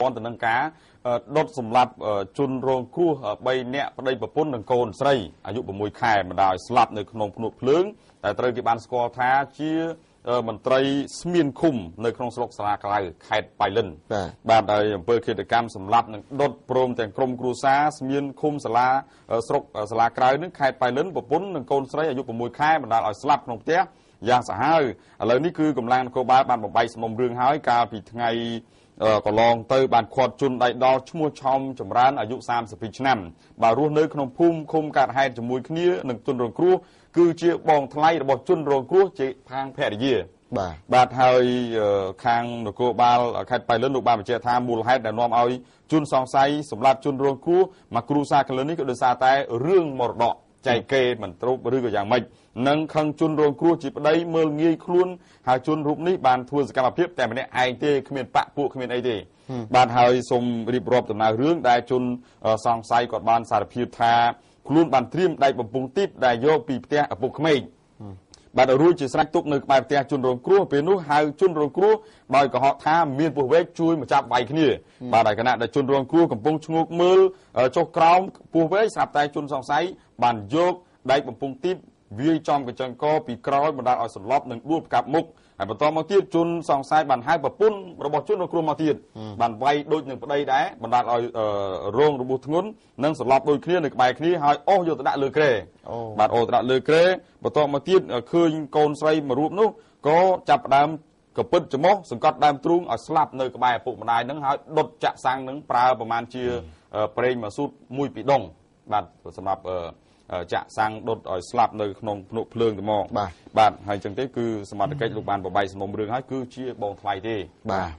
នទៅនឹងការដុតសម្លាប់ជនរងគ្រោះ3នាក់ប្តីប្រពន្ធនិងកូនស្រីអាយុ6ខែបណ្ដោយស្លាប់នៅក្នុងភ្នក់ភ្លើងតែត្រូវគេបានស្គាល់ថាជាមន្ត្រីស្មៀនឃុំនៅក្នុងស្រុកសាលាក្រៅខេត្តបៃលិនបាទដោយអំពើឃាតកម្មសម្លាប់និងដុតព្រមទាំងក្រុមគ្រួសារស្មៀនឃុំសាលាស្រុកសាលាក្រៅនឹងខេត្តបៃលិនប្រពន្ធនិងកូនស្រីអាយុ6ខែបណ្ដាលឲ្យស្លាប់ក្នុងផ្ទះយ៉ាងសាហាវឥឡូវនេះគឺកម្លាំងនគរបាលបានបំបីសំណុំរឿងហើយកាលពីថ្ងៃកន្លងទៅបានឃាត់ជនដៃដល់ឈ្មោះឆោមចម្រើនអាយុ32ឆ្នាំបាទរស់នៅក្នុងភូមិឃុំកាត់ហេតុជាមួយគ្នានឹងជនរងគ្រោះគឺជាបងថ្លៃរបស់ជនរងគ្រោះជាខាងភរិយាបាទហើយខាងនគរបាលខេត្តបៃលិនលោកបានបញ្ជាក់ថាមូលហេតុដែលនាំឲ្យជនសង្ស័យសម្រាប់ជនរងគ្រោះមកគ្រួសារកន្លងនេះក៏ដោយសារតែរឿងមរតកចែកគេមិនត្រូវឬក៏យ៉ាងម៉េចនឹងខឹងជនរងគ្រោះជាប្តីមើលងាយខ្លួនហើយជនរូបនេះបានធ្វើសកម្មភាពតែម្នាក់ឯងទេគ្មានបកពួកគ្មានអីទេបាទហើយសូមរៀបរាប់ដំណើររឿងដែលជនសង្ស័យគាត់បានសារភាពថាខ្លួនបានត្រៀមដែកបំពង់ទីបដែលយកពីផ្ទះឪពុកក្មេកបាទរួចជាស្រេចទុកនៅក្បែរផ្ទះជនរងគ្រោះពេលនោះហៅជនរងគ្រោះដោយកុហកថាមានពោះវែកជួយមកចាប់វាយគ្នាបាទហើយគណៈដែលជនរងគ្រោះកំពុងឈ្ងោកមើលចុះក្រោមពោះវែកស្រាប់តែជនសង្ស័យបានយកដែកបំពង់ទីបវាយចំកញ្ចឹងកពីក្រោយបណ្ដាលឲ្យសន្លប់និងដួលផ្កាប់មុខហើយបន្តមកទៀតជនសង្ស័យបានហៅប្រពន្ធរបស់ជនរងគ្រោះមកទៀតបានវាយដូចនឹងប្តីដែរបណ្ដាលឲ្យរងរបួសធ្ងន់និងសន្លប់ដូចគ្នានៅក្បែរគ្នាហើយអស់យកទៅដាក់លើគ្រែបាទអូទៅដាក់លើគ្រែបន្តមកទៀតឃើញកូនស្រីមួយរូបនោះក៏ចាប់ផ្ដើមកពិតច្រមុះសង្កត់ដើមទ្រូងឲ្យស្លាប់នៅក្បែរឪពុកម្ដាយនឹងហើយដុតចាក់សាំងនឹងប្រើប្រមាណជាប្រេងមួយស៊ូតមួយពីដុងបាទសម្រាប់ចាក់សាំងដុតឲ្យស្លាប់នៅក្នុងភ្នក់ភ្លើងតែមកបាទហើយអញ្ចឹងទេគឺសមត្ថកិច្ចលោកបានបបាយសំណុំរឿងហើយគឺជាបងថ្លៃទេបាទ